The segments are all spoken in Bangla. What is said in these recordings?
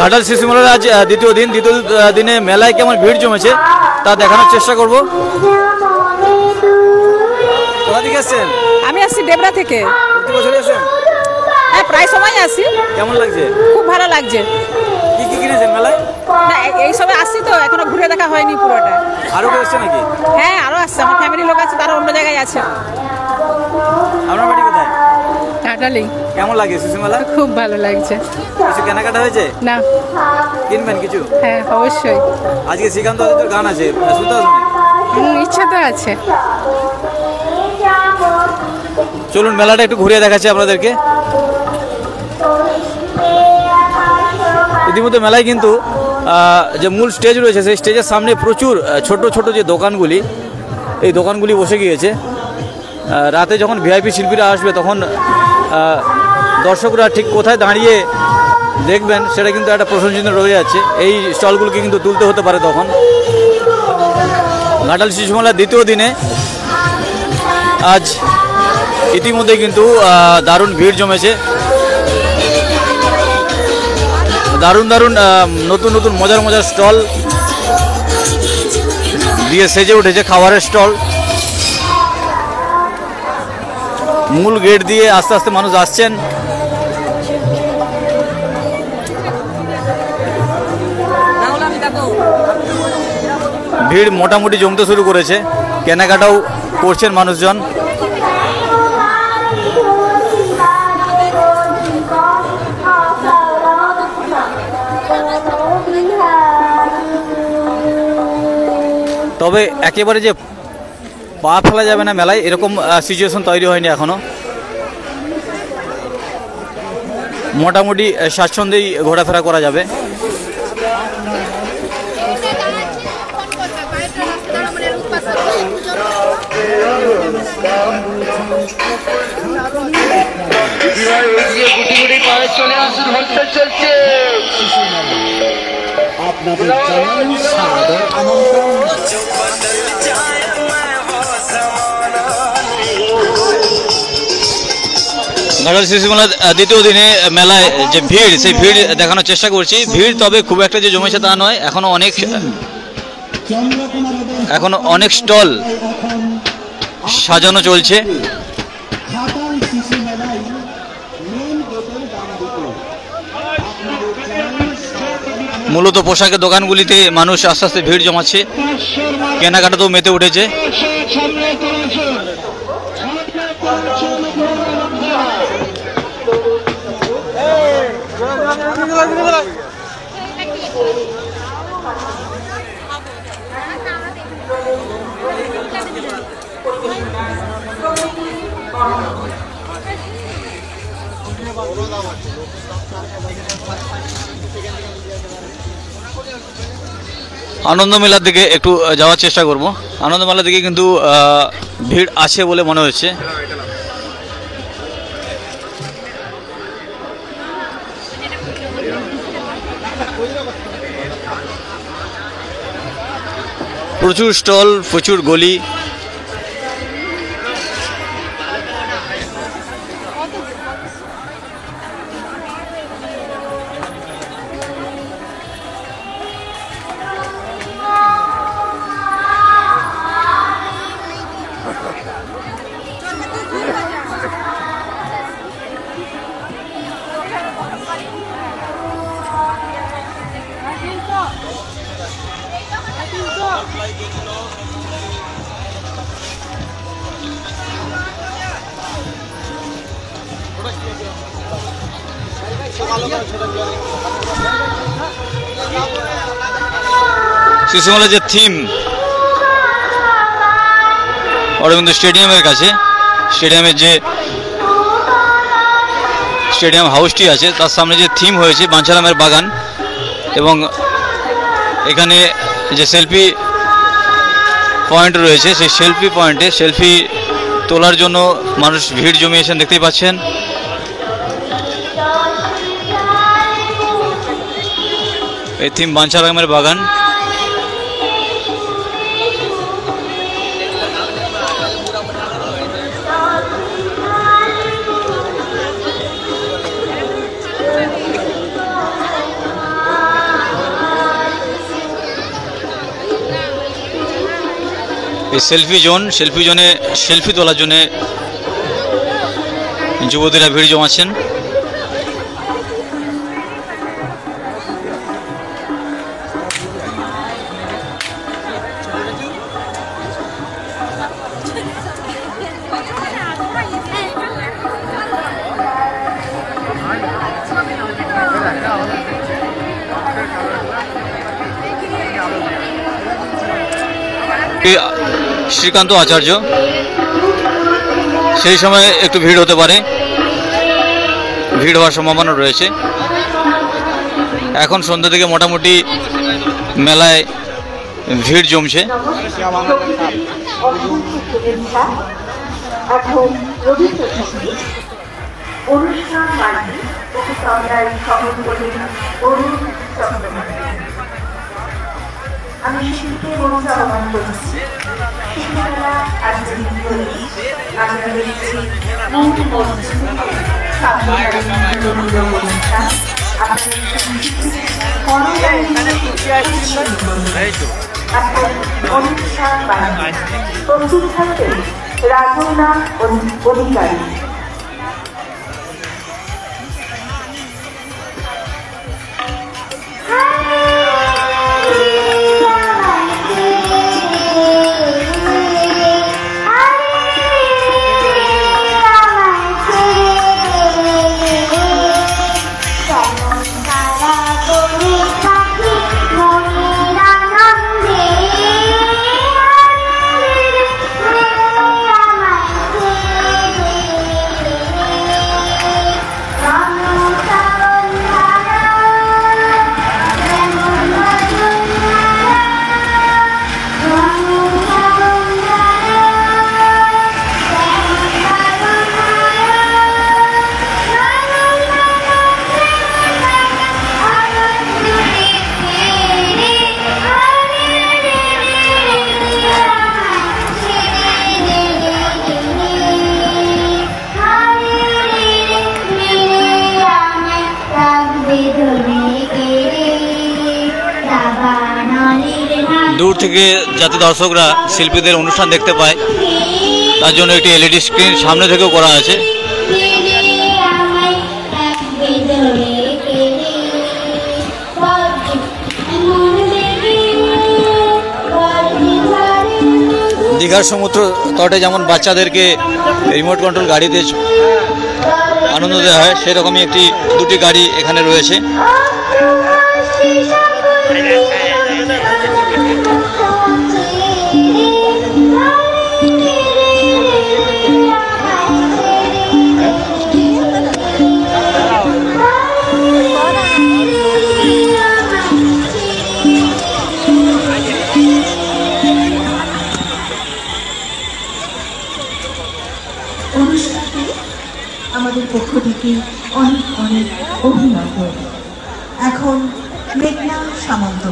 ঘাটাল শিশু মেলার আজ দ্বিতীয় দিনে মেলায় কেমন ভিড় জমেছে তা দেখানোর চেষ্টা করব। কোথা থেকে আসছেন? আমি আসছি ডেবরা থেকে। প্রতি বছর আসেন? হ্যাঁ, প্রায় সময় আসি। কেমন লাগছে? খুব ভালো লাগছে। কি কি কিনেছেন মেলায়? না, এই সময় আসছি তো এখনো ঘুরে দেখা হয়নি পুরোটা। আরো কেউ আসছে নাকি? হ্যাঁ, আরো আসছে, আমার ফ্যামিলির লোক আছে, তারা অন্য জায়গায় আছে। আপনার বাড়ি কোথায়? ঘাটালেই। কেমন লাগে শিশু মেলা? খুব ভালো লাগছে। কিছু কেনাকাটা হয়েছে? না। কিনবেন কিছু? হ্যাঁ, অবশ্যই। আজকে শ্রীকান্ত গান আছে, শুনতে আসবেন? ইচ্ছা তো আছে। চলুন মেলাটা একটু ঘুরিয়ে দেখাচ্ছি আপনাদেরকে। ইতিমধ্যে মেলায় কিন্তু যে মূল স্টেজ রয়েছে সেই স্টেজের সামনে প্রচুর ছোট ছোট যে দোকানগুলি, এই দোকানগুলি বসে গিয়েছে। রাতে যখন ভিআইপি শিল্পীরা আসবে তখন দর্শকরা ঠিক কোথায় দাঁড়িয়ে দেখবেন সেটা কিন্তু একটা প্রশ্নচিহ্ন রয়ে যাচ্ছে। এই স্টলগুলোকে কিন্তু তুলতে হতে পারে তখন। ঘাটাল শিশু মেলার দ্বিতীয় দিনে আজ ইতিমধ্যে কিন্তু দারুণ ভিড় জমেছে। দারুণ নতুন নতুন মজার স্টল দিয়ে সেজে উঠেছে খাবারের স্টল। মূল গেট দিয়ে আস্তে আস্তে মানুষ আসছেন। ভিড় মোটামুটি জমতে শুরু করেছে, কেনাকাটাও করছেন মানুষজন। তবে একেবারে যে পা ফেলা যাবে না মেলায় এরকম সিচুয়েশন তৈরি হয়নি এখনো। মোটামুটি স্বাচ্ছন্দ্যেই ঘোরাফেরা করা যাবে। ঘাটাল শিশু মেলার দ্বিতীয় দিনে মেলায় যে ভিড়, সেই ভিড় দেখানোর চেষ্টা করছি। ভিড় তবে খুব একটা যে জমেছে তা নয়, এখনো অনেক স্টল সাজানো চলছে। মূলত পোশাকের দোকানগুলিতে মানুষ আস্তে আস্তে ভিড় জমাচ্ছে, কেনাকাটাতেও মেতে উঠেছে। আনন্দ মেলার দিকে একটু যাওয়ার চেষ্টা করব। আনন্দ মেলার দিকে কিন্তু ভিড় আছে বলে মনে হচ্ছে। প্রচুর স্টল, প্রচুর গলি। শিশু মেলার যে থিম, অরবিন্দ স্টেডিয়ামের কাছে, স্টেডিয়ামের যে স্টেডিয়াম হাউসটি আছে তার সামনে যে থিম হয়েছে বাঞ্ছারামের বাগান, এবং এখানে যে সেলফি পয়েন্ট রয়েছে সেই সেলফি পয়েন্টে সেলফি তোলার জন্য মানুষ ভিড় জমিয়েছেন, দেখতেই পাচ্ছেন। এই থিম বাঞ্ছারামের বাগান। এই সেলফি জোনে সেলফি তোলার জন্য যুবতীরা ভিড় জমাচ্ছেন। শ্রীকান্ত আচার্য, সেই সময় একটু ভিড় হতে পারে, ভিড় হওয়ার সম্ভাবনা রয়েছে। এখন সন্ধ্যা থেকে মোটামুটি মেলায় ভিড় জমছে। আমি শিল্পে মঞ্চে আহ্বান করছি। শিল্পীরা আজকে আমরা দেখছি প্রস্তুত থাকতে রাজনা অধিকারী। দূর থেকে যাতে দর্শকরা শিল্পীদের অনুষ্ঠান দেখতে পায় তার জন্য একটি এলইডি স্ক্রিন সামনে থেকেও করা আছে। দীঘার সমুদ্র তটে যেমন বাচ্চাদেরকে রিমোট কন্ট্রোল গাড়িতে আনন্দ দেওয়া হয়, সেরকমই দুটি গাড়ি এখানে রয়েছে। আমাদের পক্ষ থেকে অনেক অনেক অভিনন্দন। এখন মেঘনা সামন্ত,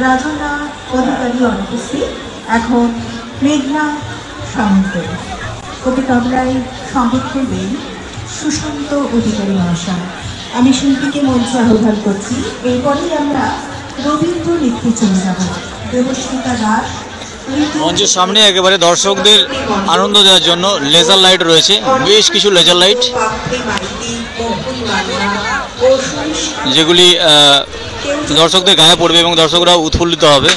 রাজনা অধিকারী অনুপস্থিত। এখন মেঘনা সামন্ত কবি তবলায় সংগীত করবেন সুশান্ত অধিকারী মহাশয়। আমি শিল্পীকে মঞ্চে আহ্বান করছি। এরপরেই আমরা রবীন্দ্র নৃত্যে চলে যাব। দেবস্মিতা দাস মঞ্চের সামনে একেবারে দর্শকদের আনন্দ দেওয়ার জন্য লেজার লাইট রয়েছে, বেশ কিছু লেজার লাইট, যেগুলি দর্শকদের গায়ে পড়বে এবং দর্শকরা উৎফুল্লিত হবে।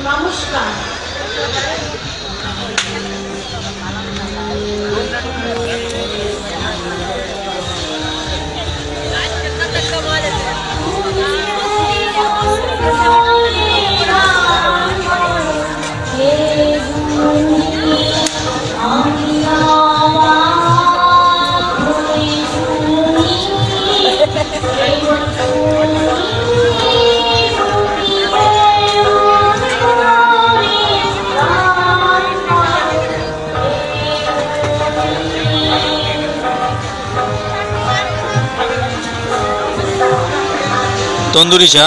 নমস্কার। তন্দুরি চা।